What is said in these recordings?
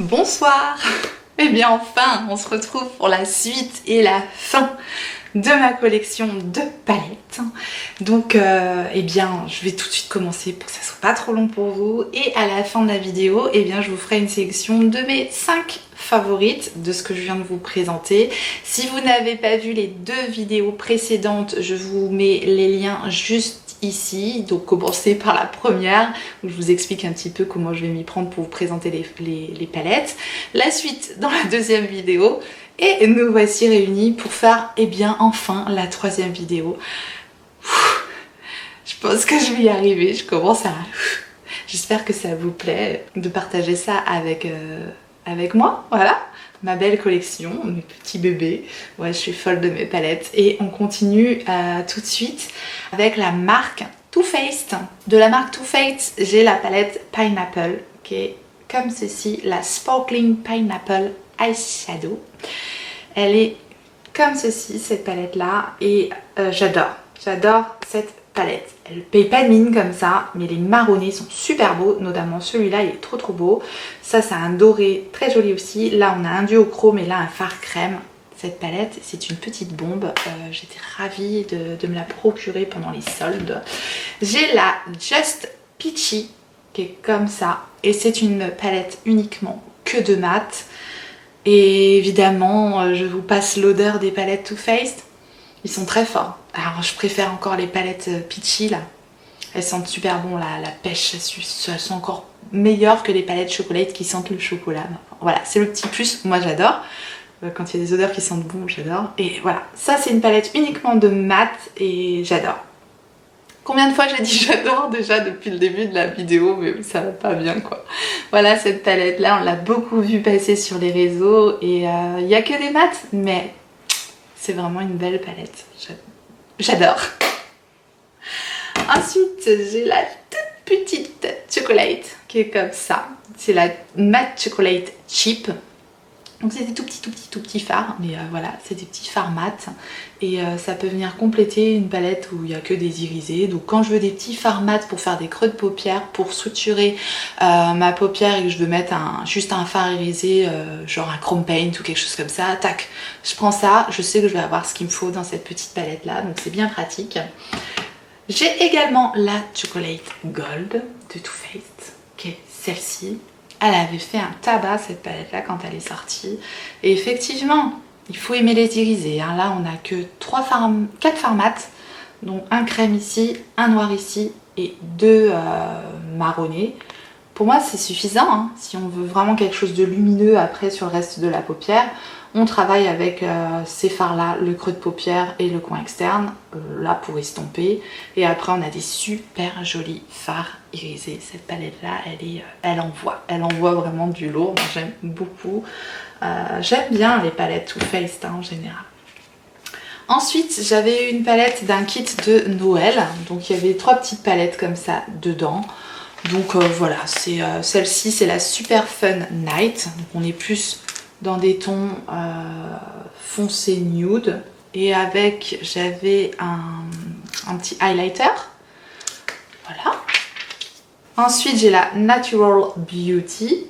Bonsoir. Eh bien enfin, on se retrouve pour la suite et la fin de ma collection de palettes. Donc eh bien je vais tout de suite commencer pour que ça soit pas trop long pour vous, et à la fin de la vidéo eh bien je vous ferai une sélection de mes 5 favorites de ce que je viens de vous présenter. Si vous n'avez pas vu les 2 vidéos précédentes, je vous mets les liens juste ici. Donc commencez par la première où je vous explique un petit peu comment je vais m'y prendre pour vous présenter les palettes. La suite dans la deuxième vidéo. Et nous voici réunis pour faire, eh bien, enfin, la 3e vidéo. Je pense que je vais y arriver, je commence à... J'espère que ça vous plaît de partager ça avec moi, voilà. Ma belle collection, mes petits bébés. Ouais, je suis folle de mes palettes. Et on continue tout de suite avec la marque Too Faced. De la marque Too Faced, j'ai la palette Pineapple, qui est comme ceci, la Sparkling Pineapple Eyeshadow. Elle est comme ceci, cette palette là, et j'adore cette palette. Elle paye pas de mine comme ça, mais les marronnés sont super beaux, notamment celui-là il est trop beau. Ça c'est un doré très joli aussi. Là on a un duochrome et là un fard crème. Cette palette c'est une petite bombe, j'étais ravie de me la procurer pendant les soldes. J'ai la Just Peachy qui est comme ça, et c'est une palette uniquement que de mat. Et évidemment, je vous passe l'odeur des palettes Too Faced. Ils sont très forts. Alors, je préfère encore les palettes Peachy, là. Elles sentent super bon, la pêche. Elles sont encore meilleures que les palettes chocolate qui sentent le chocolat. Voilà, c'est le petit plus. Moi, j'adore. Quand il y a des odeurs qui sentent bon, j'adore. Et voilà, ça, c'est une palette uniquement de mat et j'adore. Combien de fois j'ai dit j'adore déjà depuis le début de la vidéo, mais ça va pas bien quoi. Voilà, cette palette là, on l'a beaucoup vu passer sur les réseaux et il n'y a que des mats, mais c'est vraiment une belle palette. J'adore. Ensuite, j'ai la toute petite chocolate qui est comme ça. C'est la Matte Chocolate Chip. Donc c'est des tout petits fards, mais voilà, c'est des petits fards mat et ça peut venir compléter une palette où il n'y a que des irisés. Donc quand je veux des petits fards mat pour faire des creux de paupières, pour structurer ma paupière et que je veux mettre juste un fard irisé, genre un chrome paint ou quelque chose comme ça, tac, je prends ça, je sais que je vais avoir ce qu'il me faut dans cette petite palette là, donc c'est bien pratique. J'ai également la Chocolate Gold de Too Faced, qui est celle-ci. Elle avait fait un tabac cette palette là quand elle est sortie, et effectivement il faut aimer les irisés, hein. Là on a que 4 fards mat, dont un crème ici, un noir ici et 2 marronnés. Pour moi c'est suffisant, hein. Si on veut vraiment quelque chose de lumineux après sur le reste de la paupière, on travaille avec ces fards là, le creux de paupière et le coin externe, là pour estomper. Et après on a des super jolis fards irisés. Cette palette là, elle envoie vraiment du lourd. Moi j'aime beaucoup. J'aime bien les palettes Too Faced en général. Ensuite j'avais une palette d'un kit de Noël. Donc il y avait 3 petites palettes comme ça dedans. Donc voilà, c'est celle-ci c'est la Super Fun Night. Donc on est plus dans des tons foncés nude, et avec j'avais un petit highlighter, voilà. Ensuite j'ai la Natural Beauty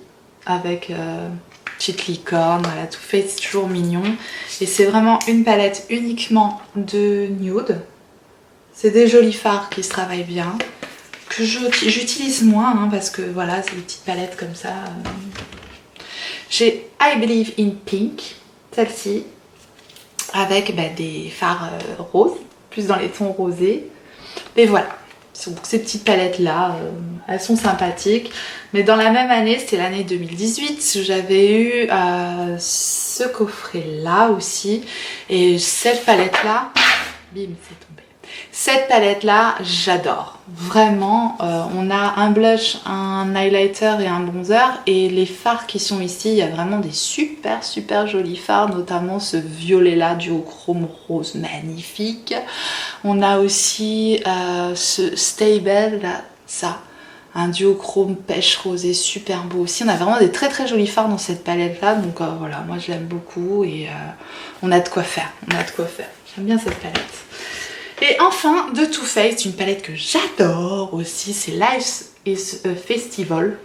avec petite licorne, voilà, Too Faced, c'est toujours mignon, et c'est vraiment une palette uniquement de nude. C'est des jolis fards qui se travaillent bien, que j'utilise moins hein, parce que voilà, c'est des petites palettes comme ça. J'ai I Believe in Pink, celle-ci, avec des fards roses, plus dans les tons rosés. Et voilà, donc ces petites palettes là, elles sont sympathiques. Mais dans la même année, c'était l'année 2018, j'avais eu ce coffret là aussi. Et cette palette là, bim, c'est tombé. Cette palette là, j'adore. Vraiment, on a un blush, un highlighter et un bronzer. Et les fards qui sont ici, il y a vraiment des super jolis fards. Notamment ce violet là, duochrome rose magnifique. On a aussi ce Stable là, ça. Un duochrome pêche rosé super beau aussi. On a vraiment des très jolis fards dans cette palette là. Donc voilà, moi je l'aime beaucoup et on a de quoi faire. J'aime bien cette palette. Et enfin, de Too Faced, une palette que j'adore aussi, c'est Life Festival.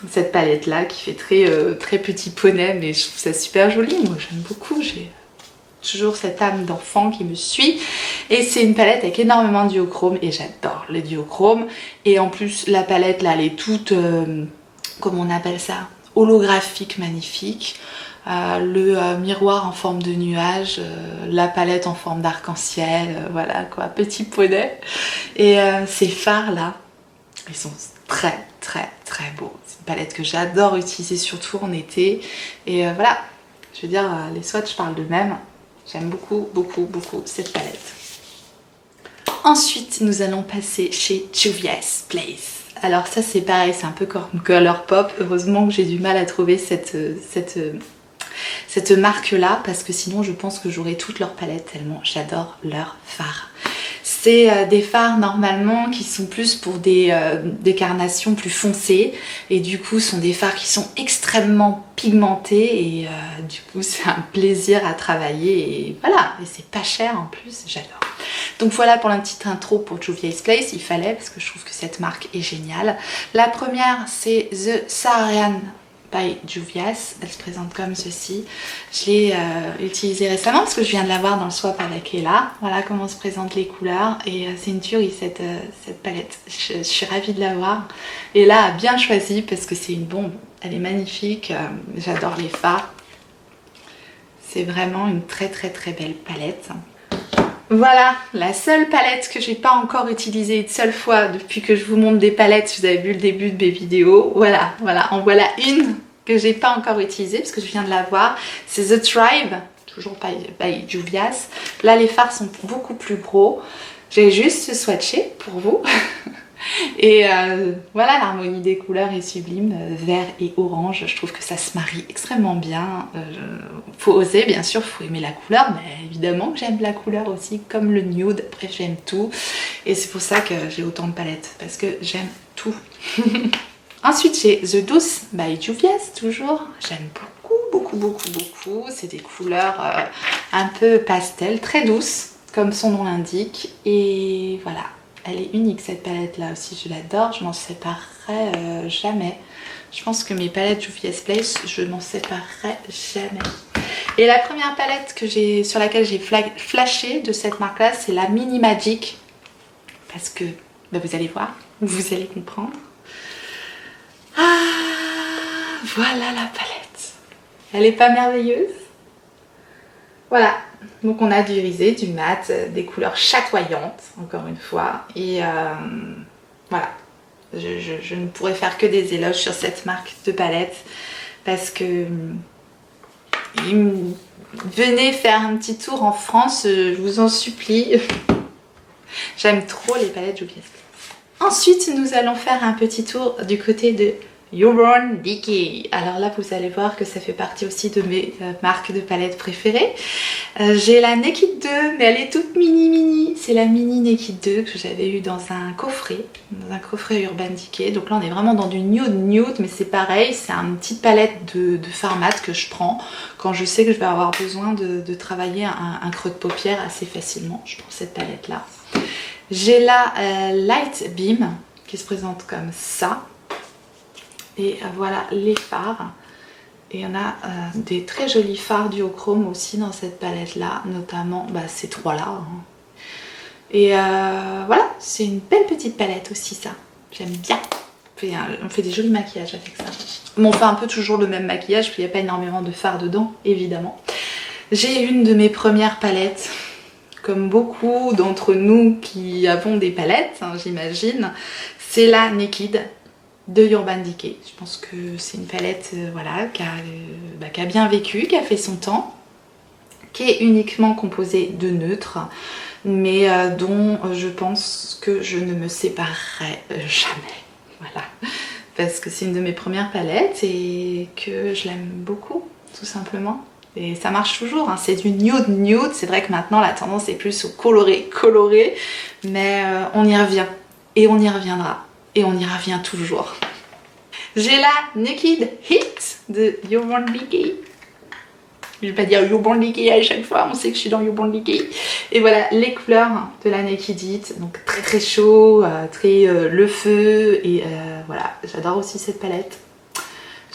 cette palette là qui fait très petit poney, mais je trouve ça super joli. Moi j'aime beaucoup, j'ai toujours cette âme d'enfant qui me suit. Et c'est une palette avec énormément de duochrome et j'adore le duochrome. Et en plus la palette là elle est toute, comment on appelle ça, holographique, magnifique. Le miroir en forme de nuage, la palette en forme d'arc-en-ciel, voilà quoi, petit poney. Et ces fards là, ils sont très beaux. C'est une palette que j'adore utiliser surtout en été. Et voilà, je veux dire, les swatchs parlent d'eux-mêmes. J'aime beaucoup cette palette. Ensuite, nous allons passer chez Juvia's Place. Alors ça c'est pareil, c'est un peu comme Colourpop. Heureusement que j'ai du mal à trouver cette marque là, parce que sinon je pense que j'aurais toutes leurs palettes tellement j'adore leurs fards. C'est des fards normalement qui sont plus pour des carnations plus foncées et du coup sont des fards qui sont extrêmement pigmentés et du coup c'est un plaisir à travailler et voilà, et c'est pas cher en plus, j'adore. Donc voilà pour la petite intro pour Juvia's Place, il fallait parce que je trouve que cette marque est géniale. La première c'est The Saharian by Juvia's, elle se présente comme ceci. Je l'ai utilisée récemment parce que je viens de la voir dans le swap avec Ella. Voilà comment se présentent les couleurs et c'est une tuerie cette palette. Je suis ravie de l'avoir. Ella a bien choisi parce que c'est une bombe, elle est magnifique, j'adore les fards. C'est vraiment une très belle palette. Voilà, la seule palette que j'ai pas encore utilisée une seule fois depuis que je vous montre des palettes, vous avez vu le début de mes vidéos. Voilà, en voilà une que j'ai pas encore utilisée parce que je viens de la voir. C'est The Tribe, toujours by Juvia's. Là les fards sont beaucoup plus gros. J'ai juste swatché pour vous. Et voilà, l'harmonie des couleurs est sublime, vert et orange, je trouve que ça se marie extrêmement bien. Faut oser, bien sûr, faut aimer la couleur, mais évidemment que j'aime la couleur aussi, comme le nude, bref j'aime tout. Et c'est pour ça que j'ai autant de palettes, parce que j'aime tout. Ensuite j'ai The Douce by Juvia's, toujours, j'aime beaucoup. C'est des couleurs un peu pastel, très douces, comme son nom l'indique, et voilà. Elle est unique cette palette là aussi, je l'adore, je m'en séparerai jamais. Je pense que mes palettes Juvia's Place, je m'en séparerai jamais. Et la première palette sur laquelle j'ai flashé de cette marque là, c'est la Mini Magic. Parce que bah, vous allez voir, vous allez comprendre. Ah, voilà la palette. Elle est pas merveilleuse? Voilà. Donc on a du irisé, du mat, des couleurs chatoyantes, encore une fois. Et voilà, je ne pourrais faire que des éloges sur cette marque de palette parce que venez faire un petit tour en France, je vous en supplie. J'aime trop les palettes Juvia's Place. Ensuite, nous allons faire un petit tour du côté de Urban Decay. Alors là vous allez voir que ça fait partie aussi de mes marques de palettes préférées. J'ai la Naked 2 mais elle est toute mini. C'est la mini Naked 2 que j'avais eu dans un coffret Urban Decay. Donc là on est vraiment dans du nude mais c'est pareil, c'est une petite palette de fard mat que je prends quand je sais que je vais avoir besoin de travailler un creux de paupière assez facilement. Je prends cette palette là. J'ai la Light Beam qui se présente comme ça. Et voilà les fards. Et on a des très jolis fards duochrome aussi dans cette palette là, notamment ces trois là. Et voilà, c'est une belle petite palette aussi ça. J'aime bien. On fait des jolis maquillages avec ça. Bon, on fait un peu toujours le même maquillage, parce qu'il n'y a pas énormément de fards dedans, évidemment. J'ai une de mes premières palettes, comme beaucoup d'entre nous qui avons des palettes, hein, j'imagine. C'est la Naked de Urban Decay. Je pense que c'est une palette voilà, qui a bien vécu, qui a fait son temps, qui est uniquement composée de neutres, mais dont je pense que je ne me séparerai jamais. Voilà, parce que c'est une de mes premières palettes et que je l'aime beaucoup, tout simplement. Et ça marche toujours, hein. C'est du nude. C'est vrai que maintenant la tendance est plus au coloré, mais on y revient et on y reviendra. Et on y revient toujours. J'ai la Naked Heat de Urban Decay. Je vais pas dire Urban Decay à chaque fois, on sait que je suis dans Urban Decay. Et voilà les couleurs de la Naked Heat. Donc très chaud, très le feu. Et voilà, j'adore aussi cette palette.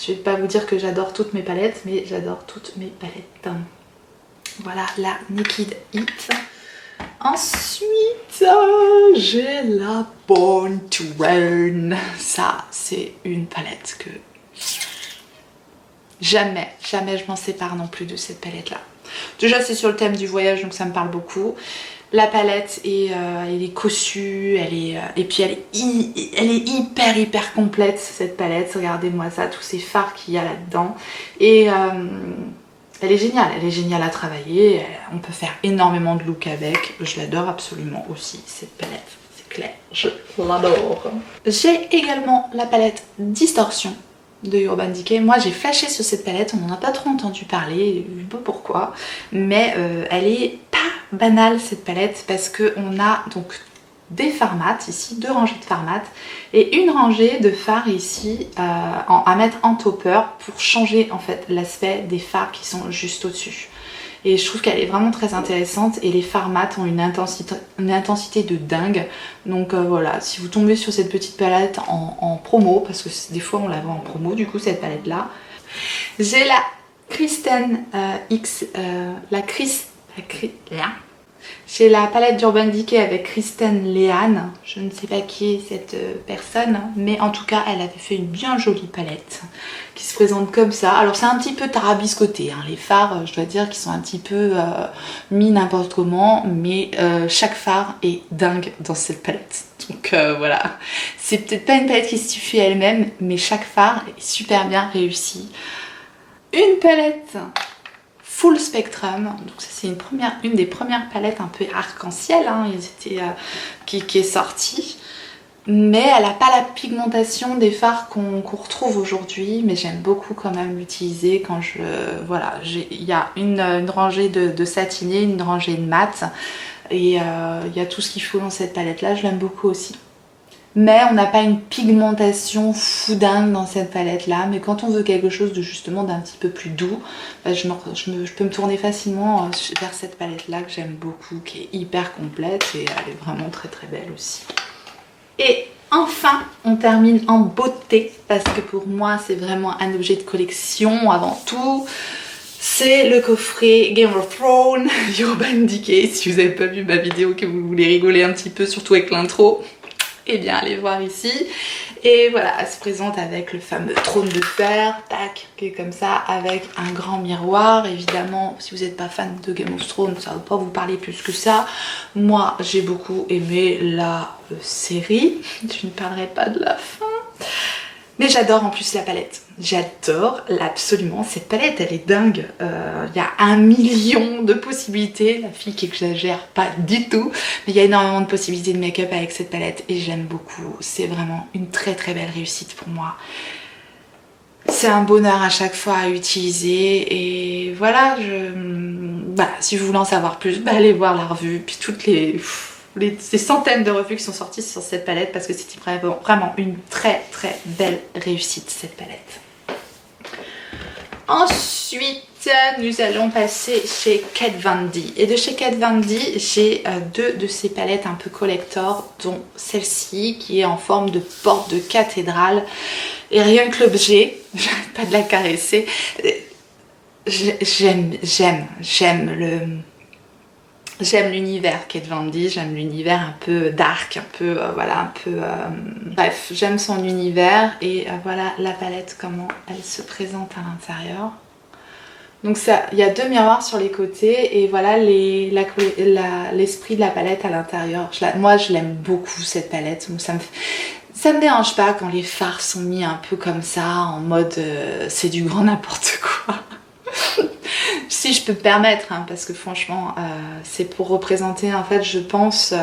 Je vais pas vous dire que j'adore toutes mes palettes, mais j'adore toutes mes palettes. Voilà la Naked Heat. Ensuite, j'ai la Born to Run. Ça, c'est une palette que jamais je m'en sépare non plus de cette palette-là. Déjà, c'est sur le thème du voyage, donc ça me parle beaucoup. La palette elle est cossue, et puis elle est hyper complète cette palette. Regardez-moi ça, tous ces fards qu'il y a là-dedans. Et elle est géniale à travailler. On peut faire énormément de looks avec. Je l'adore absolument aussi cette palette, c'est clair, je l'adore. J'ai également la palette Distortion de Urban Decay. Moi j'ai flashé sur cette palette, on n'en a pas trop entendu parler, je sais pas pourquoi, mais elle est pas banale cette palette parce qu'on a donc des fards mat ici, 2 rangées de fards mat et une rangée de fards ici à mettre en topper pour changer en fait l'aspect des fards qui sont juste au-dessus. Et je trouve qu'elle est vraiment très intéressante et les fards mat ont une intensité de dingue. Donc voilà, si vous tombez sur cette petite palette en promo, parce que des fois on la vend en promo du coup cette palette là. J'ai la Kristen X, j'ai la palette d'Urban Decay avec Kristen Leanne. Je ne sais pas qui est cette personne, mais en tout cas elle avait fait une bien jolie palette qui se présente comme ça. Alors c'est un petit peu tarabiscoté, hein. Les fards je dois dire qu'ils sont un petit peu mis n'importe comment, mais chaque fard est dingue dans cette palette. Donc voilà, c'est peut-être pas une palette qui se suffit à elle-même, mais chaque fard est super bien réussi. Une palette Full Spectrum, donc ça c'est une des premières palettes un peu arc-en-ciel hein, qui est sortie, mais elle n'a pas la pigmentation des fards qu'on retrouve aujourd'hui, mais j'aime beaucoup quand même l'utiliser quand voilà, il y a une rangée de satiné, une rangée de mat, et il y a tout ce qu'il faut dans cette palette là, je l'aime beaucoup aussi. Mais on n'a pas une pigmentation foudingue dans cette palette là, mais quand on veut quelque chose de justement d'un petit peu plus doux, bah je peux me tourner facilement vers cette palette là que j'aime beaucoup, qui est hyper complète et elle est vraiment très belle aussi. Et enfin on termine en beauté, parce que pour moi c'est vraiment un objet de collection avant tout. C'est le coffret Game of Thrones Urban Decay. Si vous n'avez pas vu ma vidéo, que vous voulez rigoler un petit peu, surtout avec l'intro, et bien allez voir ici. Et voilà, elle se présente avec le fameux trône de fer, tac, qui est comme ça, avec un grand miroir. Évidemment, si vous n'êtes pas fan de Game of Thrones, ça ne va pas vous parler plus que ça. Moi, j'ai beaucoup aimé la série. Je ne parlerai pas de la fin. Mais j'adore en plus la palette. J'adore absolument cette palette, elle est dingue. Il y a 1 million de possibilités. La fille qui exagère pas du tout. Mais il y a énormément de possibilités de make-up avec cette palette et j'aime beaucoup. C'est vraiment une très belle réussite pour moi. C'est un bonheur à chaque fois à utiliser. Et voilà, si vous voulez en savoir plus, allez voir la revue. Puis toutes ces centaines de revues qui sont sorties sur cette palette, parce que c'était vraiment une très belle réussite cette palette. Ensuite nous allons passer chez Kat Von D, et de chez Kat Von D j'ai 2 de ces palettes un peu collector, dont celle-ci qui est en forme de porte de cathédrale, et rien que l'objet, j'arrête pas de la caresser, j'aime l'univers Kat Von D, j'aime l'univers un peu dark, un peu bref, j'aime son univers. Et voilà la palette, comment elle se présente à l'intérieur. Donc il y a 2 miroirs sur les côtés et voilà l'esprit de la palette à l'intérieur. Moi je l'aime beaucoup cette palette, donc ça me dérange pas quand les fards sont mis un peu comme ça, en mode c'est du grand n'importe quoi. Si je peux me permettre, hein, parce que franchement c'est pour représenter en fait, je pense,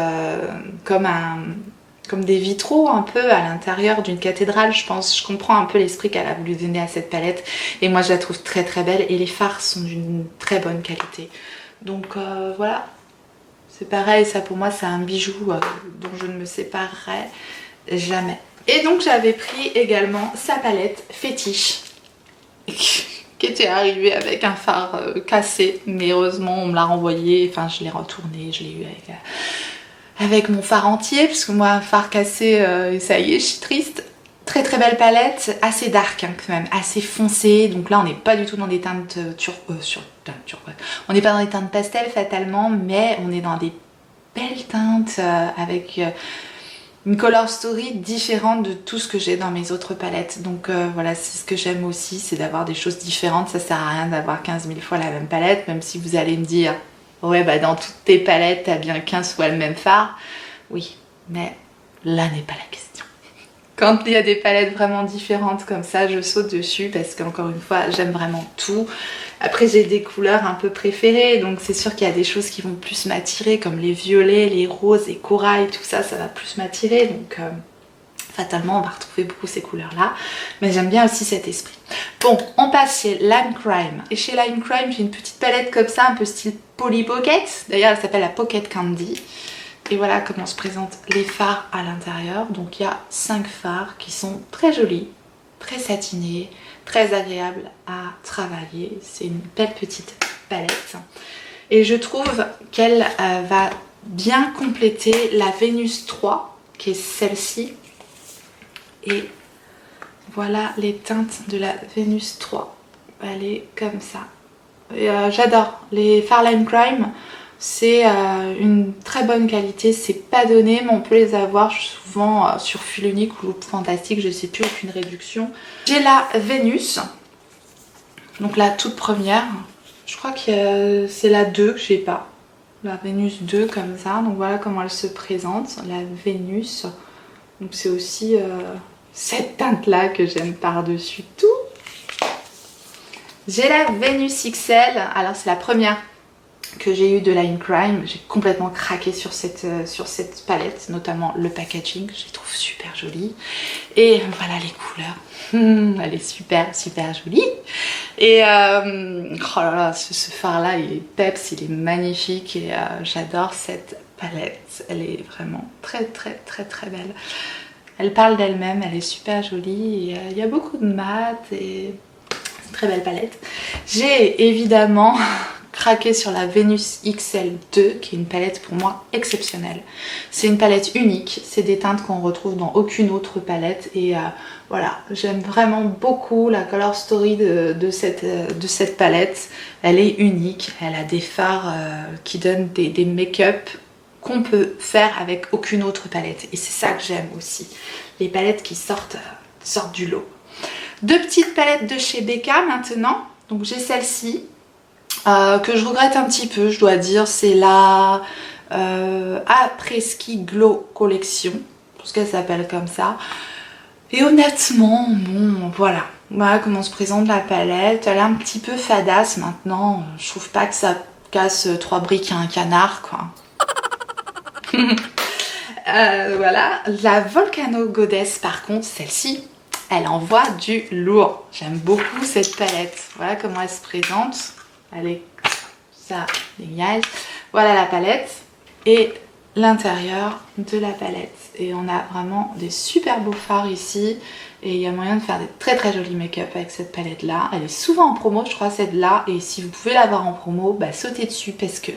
comme des vitraux un peu à l'intérieur d'une cathédrale. Je comprends un peu l'esprit qu'elle a voulu donner à cette palette, et moi je la trouve très belle, et les fards sont d'une très bonne qualité. Donc voilà, c'est pareil, ça pour moi c'est un bijou dont je ne me séparerai jamais. Et donc j'avais pris également sa palette fétiche qui était arrivée avec un phare cassé, mais heureusement on me l'a renvoyé, enfin je l'ai retourné, je l'ai eu avec mon phare entier, parce que moi un phare cassé, ça y est, je suis triste. Très très belle palette, assez dark hein, quand même, assez foncée. Donc là on n'est pas du tout dans des teintes on n'est pas dans des teintes pastel fatalement, mais on est dans des belles teintes avec une color story différente de tout ce que j'ai dans mes autres palettes. Donc voilà, c'est ce que j'aime aussi, c'est d'avoir des choses différentes. Ça sert à rien d'avoir 15 000 fois la même palette, même si vous allez me dire ouais bah dans toutes tes palettes t'as bien 15 fois le même fard. Oui, mais là n'est pas la question. Quand il y a des palettes vraiment différentes comme ça, je saute dessus parce qu'encore une fois, j'aime vraiment tout. Après, j'ai des couleurs un peu préférées, donc c'est sûr qu'il y a des choses qui vont plus m'attirer, comme les violets, les roses, les corail, tout ça, ça va plus m'attirer. Donc fatalement, on va retrouver beaucoup ces couleurs-là. Mais j'aime bien aussi cet esprit. Bon, on passe chez Lime Crime. Et chez Lime Crime, j'ai une petite palette comme ça, un peu style Polly Pocket. D'ailleurs, elle s'appelle la Pocket Candy. Et voilà comment se présentent les fards à l'intérieur. Donc il y a 5 fards qui sont très jolis, très satinés, très agréables à travailler. C'est une belle petite palette. Et je trouve qu'elle va bien compléter la Vénus 3, qui est celle-ci. Et voilà les teintes de la Vénus 3. Elle est comme ça. J'adore les fards Lime Crime. C'est une très bonne qualité, c'est pas donné, mais on peut les avoir souvent sur fil unique ou Look Fantastique, je sais plus, aucune réduction. J'ai la Vénus, donc la toute première, je crois que c'est la 2 que j'ai pas, la Vénus 2 comme ça, donc voilà comment elle se présente, la Vénus. Donc c'est aussi cette teinte là que j'aime par-dessus tout. J'ai la Vénus XL, alors c'est la première que j'ai eu de Lime Crime, j'ai complètement craqué sur cette palette, notamment le packaging, je les trouve super jolis. Et voilà les couleurs, elle est super super jolie. Et oh là là, ce fard là il est peps, il est magnifique et j'adore cette palette, elle est vraiment très très très très belle. Elle parle d'elle-même, elle est super jolie, il y a beaucoup de mat et c'est une très belle palette. J'ai évidemment craqué sur la Vénus XL2 qui est une palette pour moi exceptionnelle. C'est une palette unique, c'est des teintes qu'on retrouve dans aucune autre palette et voilà, j'aime vraiment beaucoup la color story de cette palette. Elle est unique, elle a des fards qui donnent des make-up qu'on peut faire avec aucune autre palette et c'est ça que j'aime aussi, les palettes qui sortent du lot. Deux petites palettes de chez Becca maintenant, donc j'ai celle-ci que je regrette un petit peu, je dois dire, c'est la Après-Ski Glow Collection, parce qu'elle s'appelle comme ça. Et honnêtement, bon, voilà comment se présente la palette. Elle est un petit peu fadasse maintenant, je trouve pas que ça casse 3 briques à un canard, quoi. Voilà, la Volcano Goddess par contre, celle-ci, elle envoie du lourd. J'aime beaucoup cette palette. Voilà comment elle se présente. Allez, ça dégage. Voilà la palette et l'intérieur de la palette. Et on a vraiment des super beaux fards ici. Et il y a moyen de faire des très très jolis make-up avec cette palette là. Elle est souvent en promo, je crois, celle là. Et si vous pouvez l'avoir en promo, bah sautez dessus parce que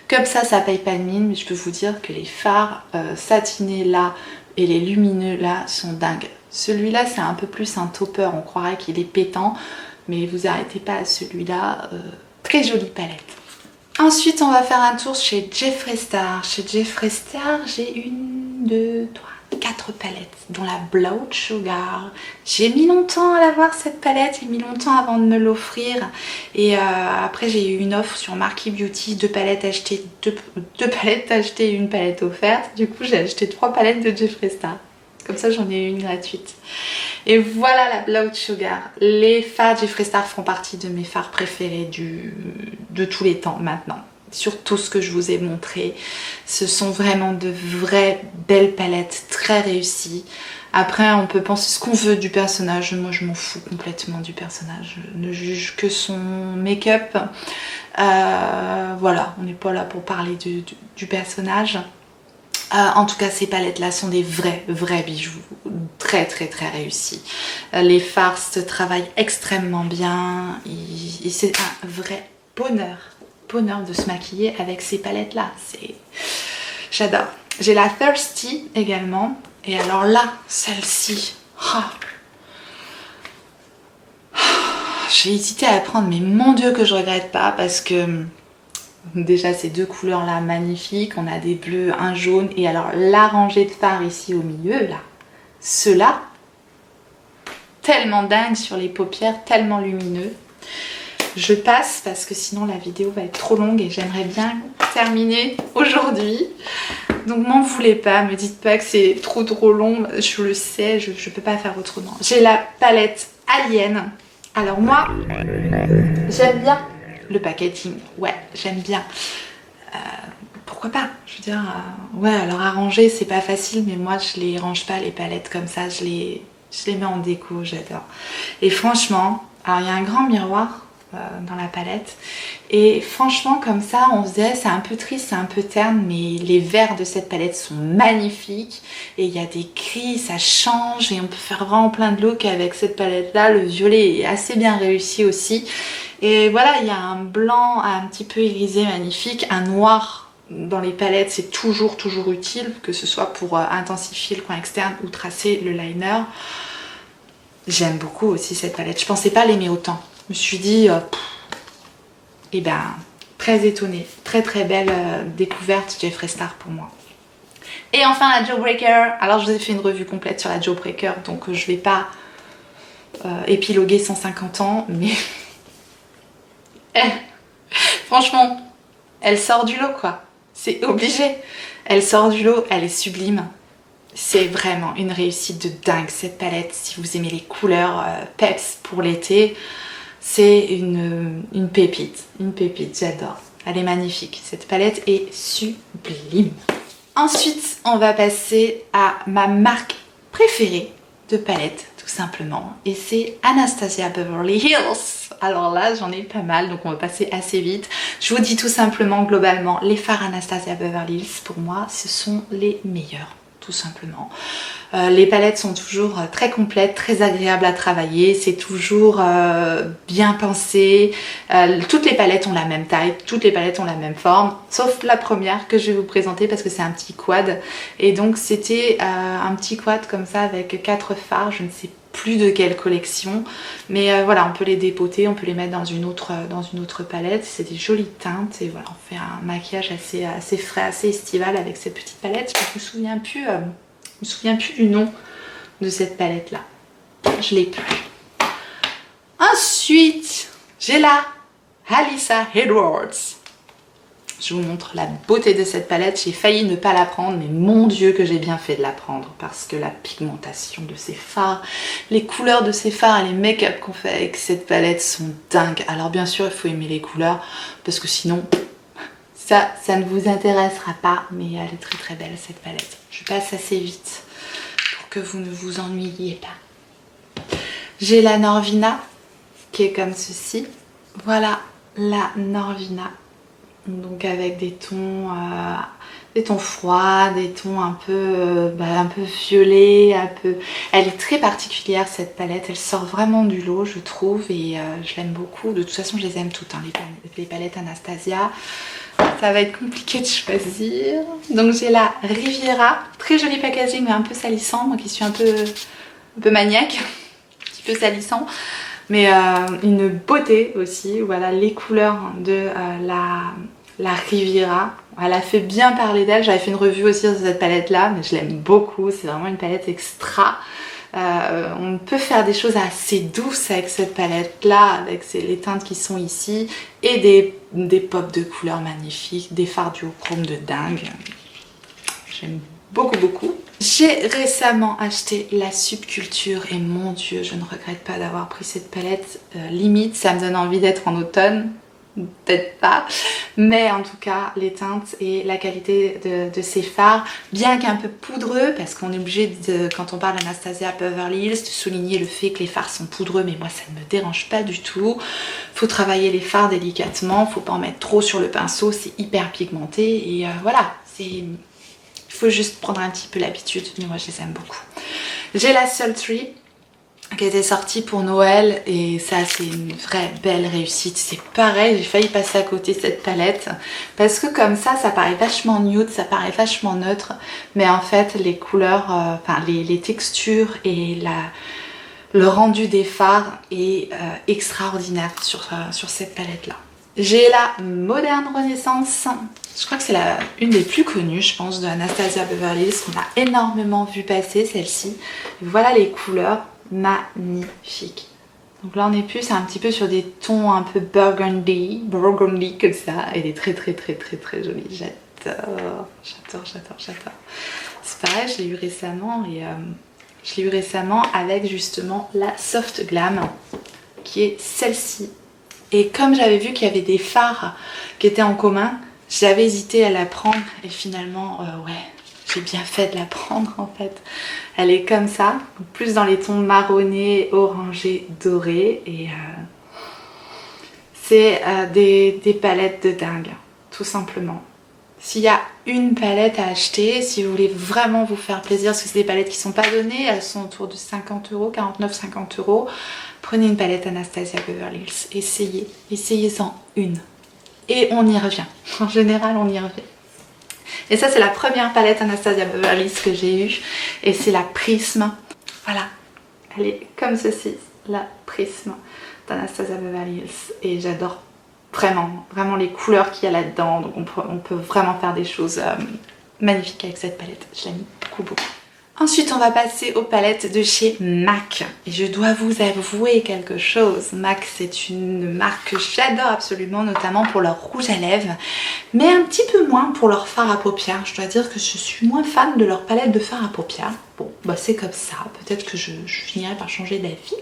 comme ça paye pas de mine. Mais je peux vous dire que les fards satinés là et les lumineux là sont dingues. Celui-là, c'est un peu plus un topper. On croirait qu'il est pétant. Mais vous arrêtez pas à celui-là. Très jolie palette. Ensuite, on va faire un tour chez Jeffree Star. Chez Jeffree Star, j'ai 1, 2, 3, 4 palettes, dont la Blood Sugar. J'ai mis longtemps à l'avoir cette palette, j'ai mis longtemps avant de me l'offrir. Et après, j'ai eu une offre sur Marquee Beauty, 2 palettes achetées, 2 palettes achetées et 1 palette offerte. Du coup, j'ai acheté 3 palettes de Jeffree Star. Comme ça, j'en ai eu une gratuite. Et voilà la Blood Sugar. Les fards Jeffree Star font partie de mes fards préférés de tous les temps maintenant. Sur tout ce que je vous ai montré. Ce sont vraiment de vraies belles palettes, très réussies. Après, on peut penser ce qu'on veut du personnage. Moi, je m'en fous complètement du personnage. Je ne juge que son make-up. Voilà, on n'est pas là pour parler du personnage. En tout cas, ces palettes là sont des vrais bijoux, très très très réussis. Les fards se travaillent extrêmement bien et c'est un vrai bonheur de se maquiller avec ces palettes là. J'adore. J'ai la Thirsty également et alors là, celle-ci, oh, j'ai hésité à la prendre, mais mon Dieu que je regrette pas parce que déjà ces deux couleurs là magnifiques, on a des bleus, un jaune et alors la rangée de fards ici au milieu là, ceux-là, tellement dingue sur les paupières, tellement lumineux. Je passe parce que sinon la vidéo va être trop longue et j'aimerais bien terminer aujourd'hui. Donc m'en voulez pas, me dites pas que c'est trop long, je le sais, je peux pas faire autrement. J'ai la palette Alien. Alors moi, j'aime bien le packaging, ouais, j'aime bien. Pourquoi pas? Je veux dire, ouais, alors à ranger c'est pas facile, mais moi je les range pas les palettes comme ça, je les mets en déco, j'adore. Et franchement, alors il y a un grand miroir dans la palette et franchement comme ça on se disait c'est un peu triste, c'est un peu terne, mais les verts de cette palette sont magnifiques et il y a des gris, ça change et on peut faire vraiment plein de looks avec cette palette là. Le violet est assez bien réussi aussi et voilà, il y a un blanc un petit peu irisé magnifique, un noir dans les palettes c'est toujours utile, que ce soit pour intensifier le coin externe ou tracer le liner. J'aime beaucoup aussi cette palette, je pensais pas l'aimer autant. Je me suis dit, eh ben, très étonnée, très belle découverte Jeffree Star pour moi. Et enfin la Jawbreaker. Alors je vous ai fait une revue complète sur la Jawbreaker, donc je vais pas épiloguer 150 ans, mais franchement, elle sort du lot quoi. C'est obligé. Elle sort du lot, elle est sublime. C'est vraiment une réussite de dingue cette palette. Si vous aimez les couleurs peps pour l'été, c'est une pépite, j'adore. Elle est magnifique, cette palette est sublime. Ensuite, on va passer à ma marque préférée de palette, tout simplement. Et c'est Anastasia Beverly Hills. Alors là, j'en ai pas mal, donc on va passer assez vite. Je vous dis tout simplement, globalement, les fards Anastasia Beverly Hills, pour moi, ce sont les meilleurs. Tout simplement. Les palettes sont toujours très complètes, très agréables à travailler, c'est toujours bien pensé. Toutes les palettes ont la même taille, toutes les palettes ont la même forme, sauf la première que je vais vous présenter parce que c'est un petit quad. Et donc c'était un petit quad comme ça avec 4 fards, je ne sais plus de quelle collection, mais voilà, on peut les dépoter, on peut les mettre dans une autre palette. C'est des jolies teintes et voilà, on fait un maquillage assez frais, assez estival avec cette petite palette. Je me souviens plus du nom de cette palette là, je l'ai plus. Ensuite j'ai la Alyssa Edwards. Je vous montre la beauté de cette palette. J'ai failli ne pas la prendre, mais mon Dieu que j'ai bien fait de la prendre parce que la pigmentation de ces fards, les couleurs de ces fards et les make-up qu'on fait avec cette palette sont dingues. Alors bien sûr, il faut aimer les couleurs parce que sinon, ça ne vous intéressera pas, mais elle est très belle cette palette. Je passe assez vite pour que vous ne vous ennuyiez pas. J'ai la Norvina qui est comme ceci. Voilà la Norvina. Donc avec des tons froids, des tons un peu violets, Elle est très particulière cette palette, elle sort vraiment du lot je trouve et je l'aime beaucoup. De toute façon je les aime toutes, hein, les palettes Anastasia. Ça va être compliqué de choisir. Donc j'ai la Riviera, très joli packaging mais un peu salissant, moi qui suis un peu maniaque, un petit peu salissant. Mais une beauté aussi, voilà les couleurs de la Riviera. Elle a fait bien parler d'elle, j'avais fait une revue aussi sur cette palette là, mais je l'aime beaucoup, c'est vraiment une palette extra. On peut faire des choses assez douces avec cette palette là, avec les teintes qui sont ici, et des pops de couleurs magnifiques, des fards duochrome de dingue. J'aime beaucoup. J'ai récemment acheté la Subculture et mon Dieu, je ne regrette pas d'avoir pris cette palette. Limite, ça me donne envie d'être en automne. Peut-être pas, mais en tout cas les teintes et la qualité de ces fards, bien qu'un peu poudreux, parce qu'on est obligé de, quand on parle d'Anastasia Beverly Hills, de souligner le fait que les fards sont poudreux, mais moi ça ne me dérange pas du tout. Faut travailler les fards délicatement, faut pas en mettre trop sur le pinceau, c'est hyper pigmenté et voilà, il faut juste prendre un petit peu l'habitude, mais moi je les aime beaucoup. J'ai la Sultry qui était sortie pour Noël et ça c'est une vraie belle réussite. C'est pareil, j'ai failli passer à côté de cette palette parce que comme ça paraît vachement nude, ça paraît vachement neutre, mais en fait les couleurs, les textures et Le rendu des fards est extraordinaire sur cette palette là. J'ai la Modern Renaissance. Je crois que c'est une des plus connues, je pense, de Anastasia Beverly Hills, qu'on a énormément vu passer, celle-ci. Voilà les couleurs magnifiques. Donc là, on est plus un petit peu sur des tons un peu burgundy comme ça. Elle est très jolie. J'adore. C'est pareil, je l'ai eu récemment et je l'ai eu récemment avec justement la Soft Glam, qui est celle-ci. Et comme j'avais vu qu'il y avait des fards qui étaient en commun, j'avais hésité à la prendre et finalement, ouais, j'ai bien fait de la prendre en fait. Elle est comme ça, plus dans les tons marronnés, orangés, dorés et c'est des palettes de dingue, tout simplement. S'il y a une palette à acheter, si vous voulez vraiment vous faire plaisir, parce que c'est des palettes qui ne sont pas données, elles sont autour de 50 €, 49-50 €. Prenez une palette Anastasia Beverly Hills, essayez-en une. Et on y revient. En général, on y revient. Et ça, c'est la première palette Anastasia Beverly Hills que j'ai eue. Et c'est la Prisme. Voilà. Elle est comme ceci, la Prisme d'Anastasia Beverly Hills. Et j'adore vraiment les couleurs qu'il y a là-dedans. Donc on peut vraiment faire des choses magnifiques avec cette palette. Je l'aime beaucoup. Ensuite, on va passer aux palettes de chez MAC. Et je dois vous avouer quelque chose. MAC, c'est une marque que j'adore absolument, notamment pour leur rouge à lèvres, mais un petit peu moins pour leur fard à paupières. Je dois dire que je suis moins fan de leur palette de fard à paupières. Bon, bah c'est comme ça. Peut-être que je finirai par changer d'avis.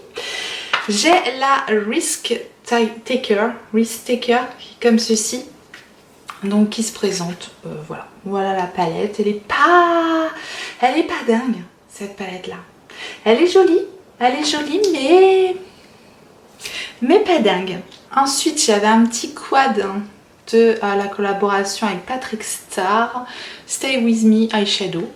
J'ai la Risk Taker, qui est comme ceci. Donc qui se présente, voilà la palette. Elle est pas dingue cette palette là. Elle est jolie mais pas dingue. Ensuite j'avais un petit quad de la collaboration avec Patrick Star, Stay With Me Eyeshadow.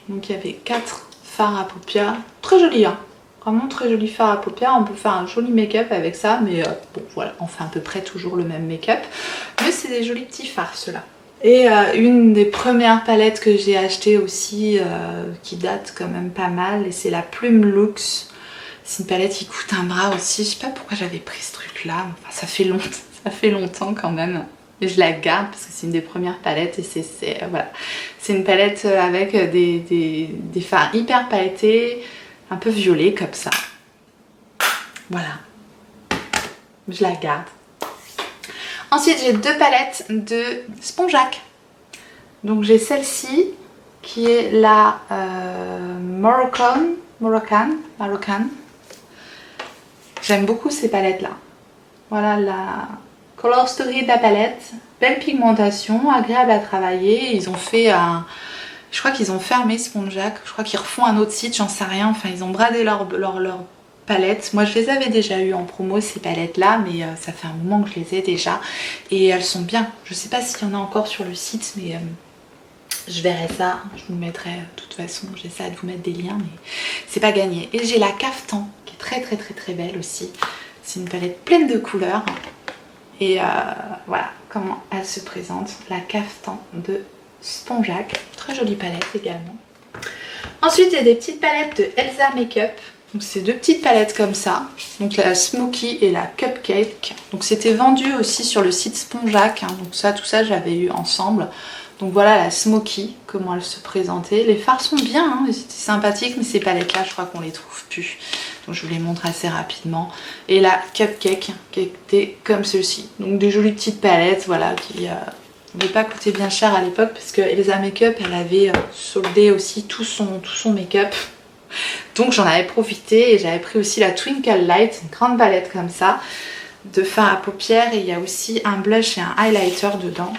Donc il y avait 4 fards à paupières, très jolis hein. Vraiment très joli fard à paupières, on peut faire un joli make-up avec ça, mais bon voilà, on fait à peu près toujours le même make-up. Mais c'est des jolis petits fards ceux-là. Et une des premières palettes que j'ai achetées aussi, qui date quand même pas mal, et c'est la Plume Luxe. C'est une palette qui coûte un bras aussi, je sais pas pourquoi j'avais pris ce truc-là, enfin ça fait longtemps quand même. Et je la garde parce que c'est une des premières palettes et voilà. C'est une palette avec des fards hyper pailletés, un peu violet comme ça. Voilà. Je la garde. Ensuite, j'ai 2 palettes de Spongeac. Donc j'ai celle-ci qui est la Moroccan. J'aime beaucoup ces palettes-là. Voilà la Color Story de la palette. Belle pigmentation, agréable à travailler. Ils ont fait un... Je crois qu'ils ont fermé Spongeac, je crois qu'ils refont un autre site, j'en sais rien. Enfin, ils ont bradé leur palettes. Moi, je les avais déjà eu en promo, ces palettes-là, mais ça fait un moment que je les ai déjà. Et elles sont bien. Je sais pas s'il y en a encore sur le site, mais je verrai ça. Je vous mettrai, de toute façon, j'essaie de vous mettre des liens, mais c'est pas gagné. Et j'ai la Caftan, qui est très belle aussi. C'est une palette pleine de couleurs. Et voilà comment elle se présente, la Caftan de Spongeac, très jolie palette également. Ensuite il y a des petites palettes de Elsa Makeup. Donc c'est 2 petites palettes comme ça, donc la Smoky et la Cupcake. Donc c'était vendu aussi sur le site Spongeac, hein. Donc ça, tout ça j'avais eu ensemble. Donc voilà la Smoky, comment elle se présentait. Les fards sont bien, hein, c'était sympathique, mais ces palettes là je crois qu'on les trouve plus. Donc je vous les montre assez rapidement. Et la Cupcake qui était comme ceci. Donc des jolies petites palettes, voilà, qui n'avaient pas coûté bien cher à l'époque, parce que Elsa Makeup elle avait soldé aussi tout son make-up. Donc j'en avais profité et j'avais pris aussi la Twinkle Light, une grande palette comme ça, de fard à paupières, et il y a aussi un blush et un highlighter dedans.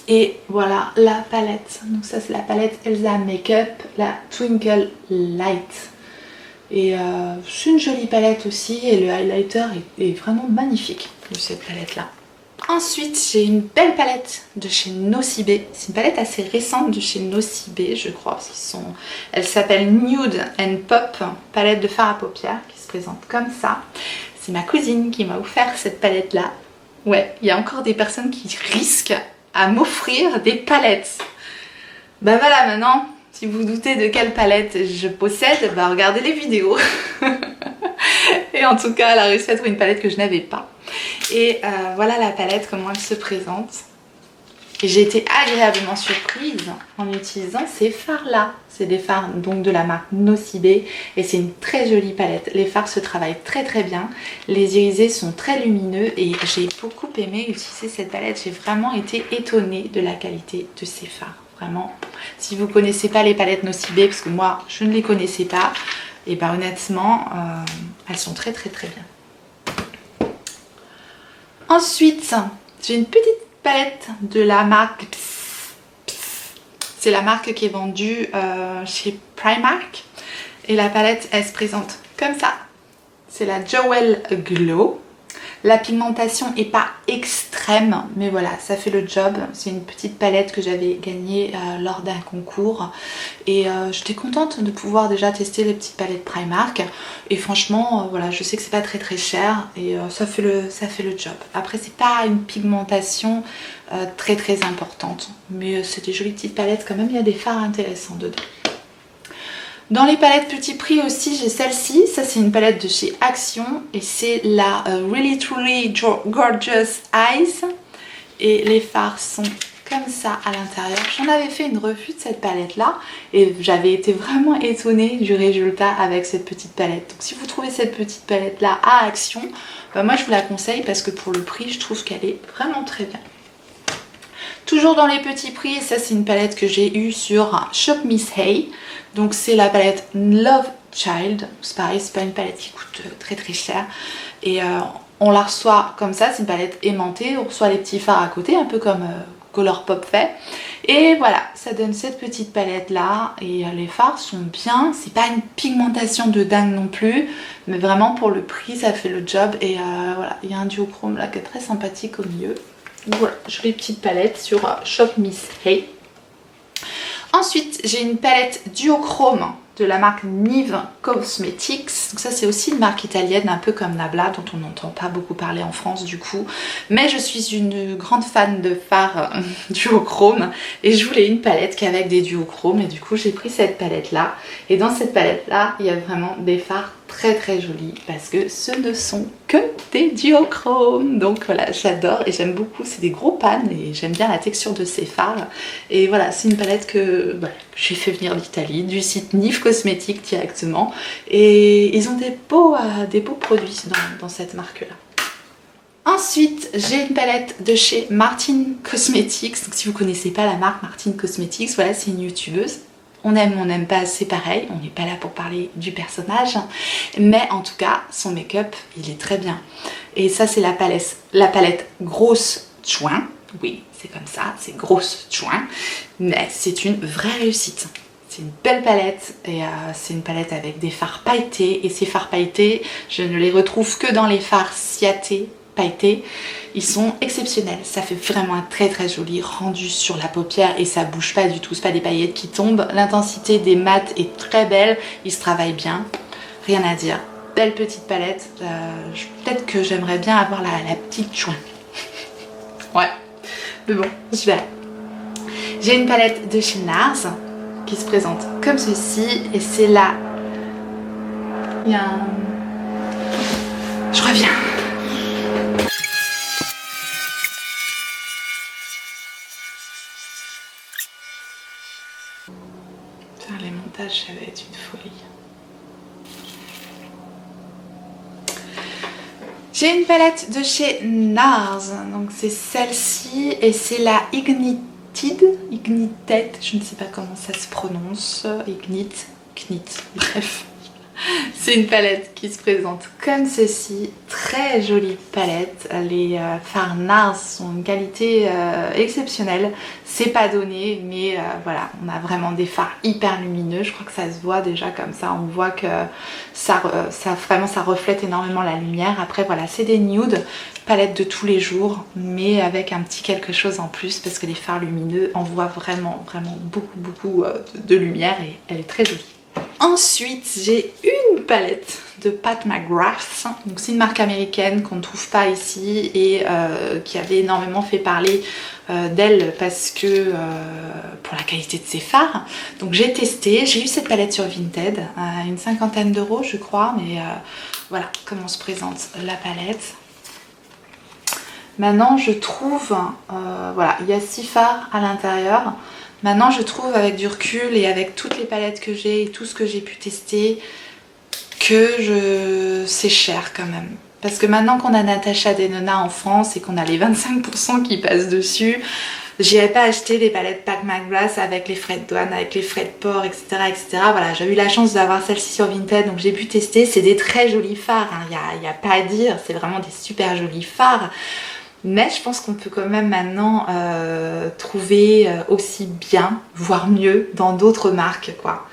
Et voilà la palette. Donc ça c'est la palette Elsa Makeup, la Twinkle Light. Et c'est une jolie palette aussi, et le highlighter est vraiment magnifique de cette palette là. Ensuite j'ai une belle palette de chez Nocibé. C'est une palette assez récente de chez Nocibé je crois, parce qu'ils sont... Elle s'appelle Nude and Pop, palette de fard à paupières qui se présente comme ça. C'est ma cousine qui m'a offert cette palette là. Ouais, il y a encore des personnes qui risquent à m'offrir des palettes. Bah voilà, maintenant si Si vous doutez de quelle palette je possède, bah regardez les vidéos. Et en tout cas, elle a réussi à trouver une palette que je n'avais pas. Et voilà la palette, comment elle se présente. Et j'ai été agréablement surprise en utilisant ces fards-là. C'est des fards donc de la marque Nocibe et c'est une très jolie palette. Les fards se travaillent très très bien. Les irisés sont très lumineux et j'ai beaucoup aimé utiliser cette palette. J'ai vraiment été étonnée de la qualité de ces fards. Vraiment, si vous ne connaissez pas les palettes Nocibe, parce que moi je ne les connaissais pas, et ben honnêtement, elles sont très très très bien. Ensuite, j'ai une petite palette de la marque c'est la marque qui est vendue chez Primark et la palette elle se présente comme ça. C'est la Jewel Glow. La pigmentation n'est pas extrême, mais voilà, ça fait le job. C'est une petite palette que j'avais gagnée lors d'un concours. Et j'étais contente de pouvoir déjà tester les petites palettes Primark. Et franchement, voilà, je sais que c'est pas très très cher et ça fait le job. Après, c'est pas une pigmentation très très importante. Mais c'est des jolies petites palettes quand même, il y a des fards intéressants dedans. Dans les palettes petit prix aussi, j'ai celle-ci. Ça, c'est une palette de chez Action et c'est la Really Truly Gorgeous Eyes. Et les fards sont comme ça à l'intérieur. J'en avais fait une revue de cette palette-là et j'avais été vraiment étonnée du résultat avec cette petite palette. Donc, si vous trouvez cette petite palette-là à Action, bah, moi, je vous la conseille parce que pour le prix, je trouve qu'elle est vraiment très bien. Toujours dans les petits prix, ça c'est une palette que j'ai eue sur Shop Miss Hay. Donc c'est la palette Love Child. C'est pareil, c'est pas une palette qui coûte très très cher. Et on la reçoit comme ça, c'est une palette aimantée. On reçoit les petits fards à côté, un peu comme Colourpop fait. Et voilà, ça donne cette petite palette là. Et les fards sont bien. C'est pas une pigmentation de dingue non plus. Mais vraiment pour le prix, ça fait le job. Et voilà, il y a un duochrome là qui est très sympathique au milieu. Voilà, jolie petite palette sur Shop Miss Hay. Ensuite, j'ai une palette duochrome de la marque Nive Cosmetics. Donc ça, c'est aussi une marque italienne, un peu comme Nabla, dont on n'entend pas beaucoup parler en France du coup. Mais je suis une grande fan de fards duochrome et je voulais une palette qui avec des duochromes et du coup, j'ai pris cette palette-là. Et dans cette palette-là, il y a vraiment des fards très très jolis parce que ce ne sont que des duochromes. Donc voilà, j'adore et j'aime beaucoup. C'est des gros pans et j'aime bien la texture de ces fards. Et voilà, c'est une palette que voilà, j'ai fait venir d'Italie, du site Nive Cosmetics directement. Et ils ont des beaux produits dans cette marque-là. Ensuite, j'ai une palette de chez Martin Cosmetics. Donc si vous ne connaissez pas la marque Martin Cosmetics, voilà, c'est une youtubeuse. On aime, on n'aime pas, c'est pareil, on n'est pas là pour parler du personnage, mais en tout cas, son make-up, il est très bien. Et ça, c'est la palette Grosse Chouin, oui, c'est comme ça, c'est Grosse Chouin, mais c'est une vraie réussite. C'est une belle palette et c'est une palette avec des fards pailletés, et ces fards pailletés, je ne les retrouve que dans les fards Ciaté pailletés. Ils sont exceptionnels, ça fait vraiment un très très joli rendu sur la paupière et ça bouge pas du tout, c'est pas des paillettes qui tombent. L'intensité des mats est très belle, ils se travaillent bien, rien à dire. Belle petite palette, peut-être que j'aimerais bien avoir la petite chouin. Ouais, mais bon, je verrai. J'ai une palette de chez NARS qui se présente comme ceci et c'est là. Il y a un... Je reviens. Faire les montages, ça va être une folie. J'ai une palette de chez NARS, donc c'est celle-ci et c'est la Ignited, je ne sais pas comment ça se prononce, bref. C'est une palette qui se présente comme ceci, très jolie palette. Les fards NARS sont une qualité exceptionnelle, c'est pas donné, mais voilà, on a vraiment des fards hyper lumineux. Je crois que ça se voit déjà comme ça, on voit que ça reflète énormément la lumière. Après voilà, c'est des nudes, palette de tous les jours, mais avec un petit quelque chose en plus parce que les fards lumineux envoient vraiment beaucoup de lumière et elle est très jolie. Ensuite, j'ai une une palette de Pat McGrath. Donc c'est une marque américaine qu'on ne trouve pas ici et qui avait énormément fait parler d'elle parce que pour la qualité de ses fards. Donc j'ai testé, j'ai eu cette palette sur Vinted à une 50aine d'euros je crois, mais voilà comment se présente la palette. Maintenant je trouve, voilà, il y a 6 fards à l'intérieur. Maintenant je trouve avec du recul et avec toutes les palettes que j'ai et tout ce que j'ai pu tester que c'est cher quand même. Parce que maintenant qu'on a Natasha Denona en France et qu'on a les 25% qui passent dessus, j'irai pas acheter les palettes Pat McGrath avec les frais de douane, avec les frais de port, etc. etc. Voilà, j'ai eu la chance d'avoir celle-ci sur Vinted, donc j'ai pu tester. C'est des très jolis fards, hein. Y a pas à dire, c'est vraiment des super jolis fards. Mais je pense qu'on peut quand même maintenant trouver aussi bien, voire mieux, dans d'autres marques, quoi.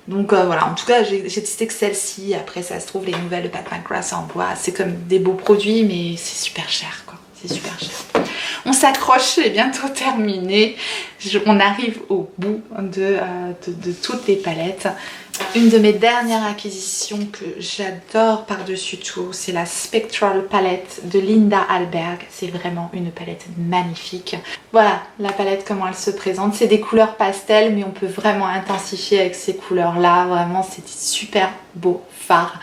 Donc voilà, en tout cas j'ai testé que celle-ci. Après ça se trouve les nouvelles de Pat McGrath en bois, c'est comme des beaux produits mais c'est super cher, quoi. C'est super cher. On s'accroche, c'est bientôt terminé. On arrive au bout de toutes les palettes. Une de mes dernières acquisitions que j'adore par-dessus tout, c'est la Spectral Palette de Linda Alberg. C'est vraiment une palette magnifique. Voilà la palette, comment elle se présente. C'est des couleurs pastel, mais on peut vraiment intensifier avec ces couleurs-là. Vraiment, c'est des super beaux fards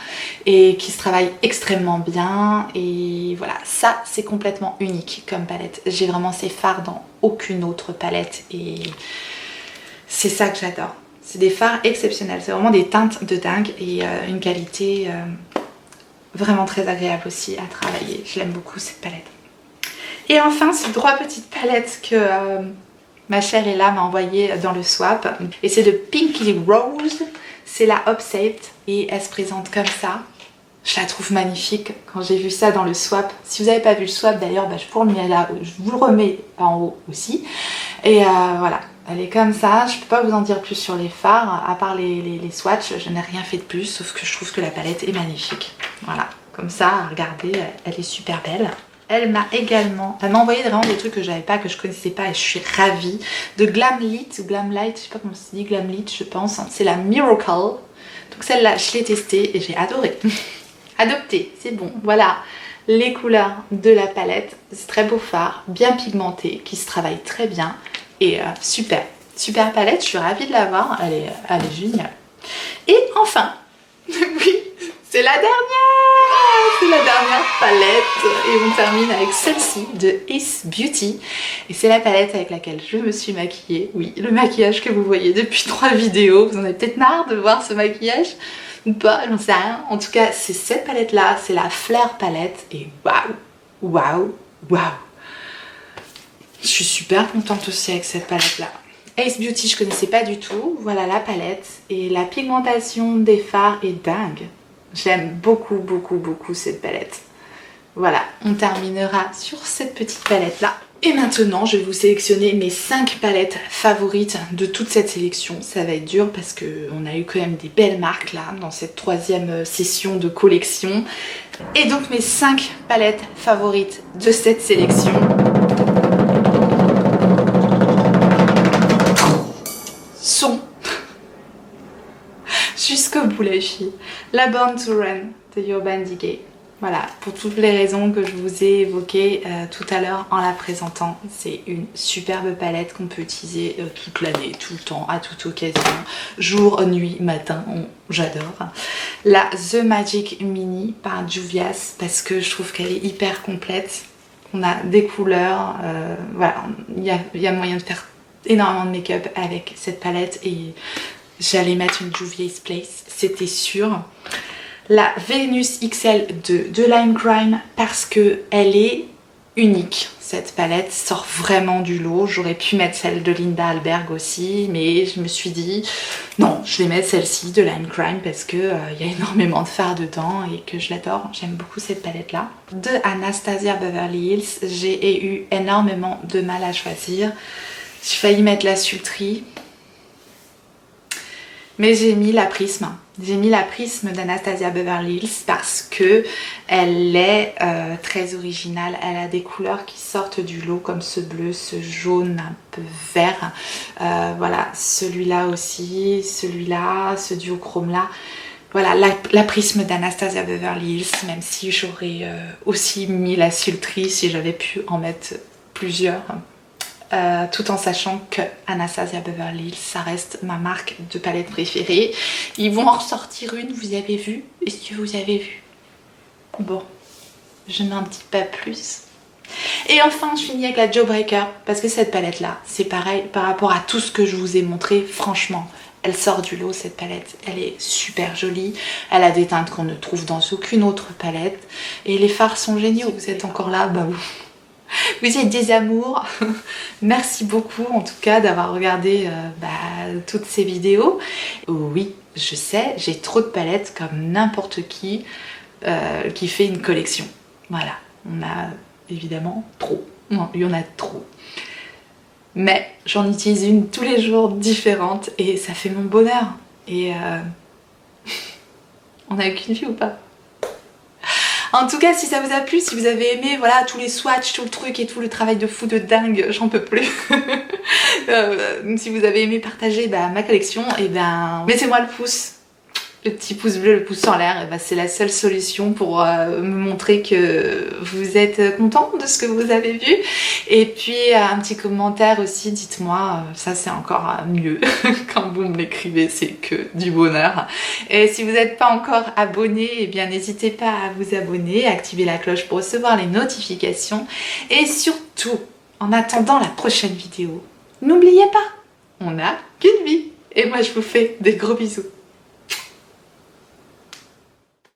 et qui se travaillent extrêmement bien. Et voilà, ça, c'est complètement unique comme palette. J'ai vraiment ces fards dans aucune autre palette et c'est ça que j'adore. C'est des fards exceptionnels, c'est vraiment des teintes de dingue et une qualité vraiment très agréable aussi à travailler. Je l'aime beaucoup cette palette. Et enfin, ces 3 petites palettes que ma chère Ella m'a envoyées dans le swap. Et c'est de Pinky Rose, c'est la Upsaved et elle se présente comme ça. Je la trouve magnifique quand j'ai vu ça dans le swap. Si vous n'avez pas vu le swap d'ailleurs, bah, je vous le remets en haut aussi. Et voilà. Elle est comme ça, je peux pas vous en dire plus sur les fards, à part les swatchs, je n'ai rien fait de plus, sauf que je trouve que la palette est magnifique. Voilà, comme ça, regardez, elle est super belle. Elle m'a envoyé vraiment des trucs que j'avais pas, que je connaissais pas et je suis ravie. De Glamlit ou Glamlight, je sais pas comment c'est dit, Glamlit je pense, c'est la Miracle. Donc celle-là, je l'ai testée et j'ai adoré. Adopté, c'est bon, voilà. Les couleurs de la palette, c'est très beau fard, bien pigmenté, qui se travaille très bien. Et super palette, je suis ravie de l'avoir, elle est géniale. Et enfin, oui, c'est la dernière palette et on termine avec celle-ci de Ace Beauty. Et c'est la palette avec laquelle je me suis maquillée. Oui, le maquillage que vous voyez depuis 3 vidéos, vous en avez peut-être marre de voir ce maquillage ou pas, j'en sais rien. En tout cas, c'est cette palette-là, c'est la Flare palette et waouh. Je suis super contente aussi avec cette palette là. Ace Beauty je connaissais pas du tout. Voilà la palette et la pigmentation des fards est dingue. J'aime beaucoup cette palette. Voilà, on terminera sur cette petite palette là. Et maintenant je vais vous sélectionner mes 5 palettes favorites de toute cette sélection. Ça va être dur parce qu'on a eu quand même des belles marques là dans cette 3e session de collection. Et donc mes 5 palettes favorites de cette sélection sont jusqu'au bout les filles. La Born to Run de Urban Decay. Voilà, pour toutes les raisons que je vous ai évoquées tout à l'heure en la présentant. C'est une superbe palette qu'on peut utiliser toute l'année, tout le temps, à toute occasion, jour, nuit, matin, j'adore. La The Magic Mini par Juvia's parce que je trouve qu'elle est hyper complète. On a des couleurs, voilà, il y a moyen de faire énormément de make-up avec cette palette et j'allais mettre une Juvia's Place, c'était sûr. La Venus XL de Lime Crime parce que elle est unique. Cette palette sort vraiment du lot. J'aurais pu mettre celle de Linda Alberg aussi, mais je me suis dit non, je vais mettre celle-ci de Lime Crime parce que y a énormément de fards dedans et que je l'adore. J'aime beaucoup cette palette là. De Anastasia Beverly Hills, j'ai eu énormément de mal à choisir. J'ai failli mettre la Sultry, mais j'ai mis la Prisme. J'ai mis la Prisme d'Anastasia Beverly Hills parce que elle est très originale. Elle a des couleurs qui sortent du lot comme ce bleu, ce jaune un peu vert. Voilà, celui-là aussi, celui-là, ce duochrome là. Voilà, la prisme d'Anastasia Beverly Hills, même si j'aurais aussi mis la Sultry si j'avais pu en mettre plusieurs. Tout en sachant que Anastasia Beverly Hills, ça reste ma marque de palette préférée. Ils vont en ressortir une, vous avez vu? Est-ce que vous avez vu? Bon, je n'en dis pas plus. Et enfin, je finis avec la Jawbreaker, parce que cette palette-là, c'est pareil par rapport à tout ce que je vous ai montré, franchement. Elle sort du lot cette palette, elle est super jolie, elle a des teintes qu'on ne trouve dans aucune autre palette et les fards sont géniaux. Si vous êtes encore là, bah vous êtes des amours. Merci beaucoup en tout cas d'avoir regardé toutes ces vidéos. Oui, je sais, j'ai trop de palettes comme n'importe qui fait une collection. Voilà, on a évidemment trop, non, il y en a trop. Mais j'en utilise une tous les jours différente et ça fait mon bonheur. Et on n'a qu'une vie ou pas? En tout cas, si ça vous a plu, si vous avez aimé, voilà, tous les swatchs, tout le truc et tout le travail de fou de dingue, j'en peux plus. Si vous avez aimé partager ma collection, et mettez-moi le pouce. Le petit pouce bleu, le pouce en l'air, c'est la seule solution pour me montrer que vous êtes content de ce que vous avez vu. Et puis un petit commentaire aussi, dites-moi, ça c'est encore mieux. Quand vous me l'écrivez, c'est que du bonheur. Et si vous n'êtes pas encore abonné, eh bien n'hésitez pas à vous abonner, à activer la cloche pour recevoir les notifications. Et surtout, en attendant la prochaine vidéo, n'oubliez pas, on n'a qu'une vie. Et moi je vous fais des gros bisous.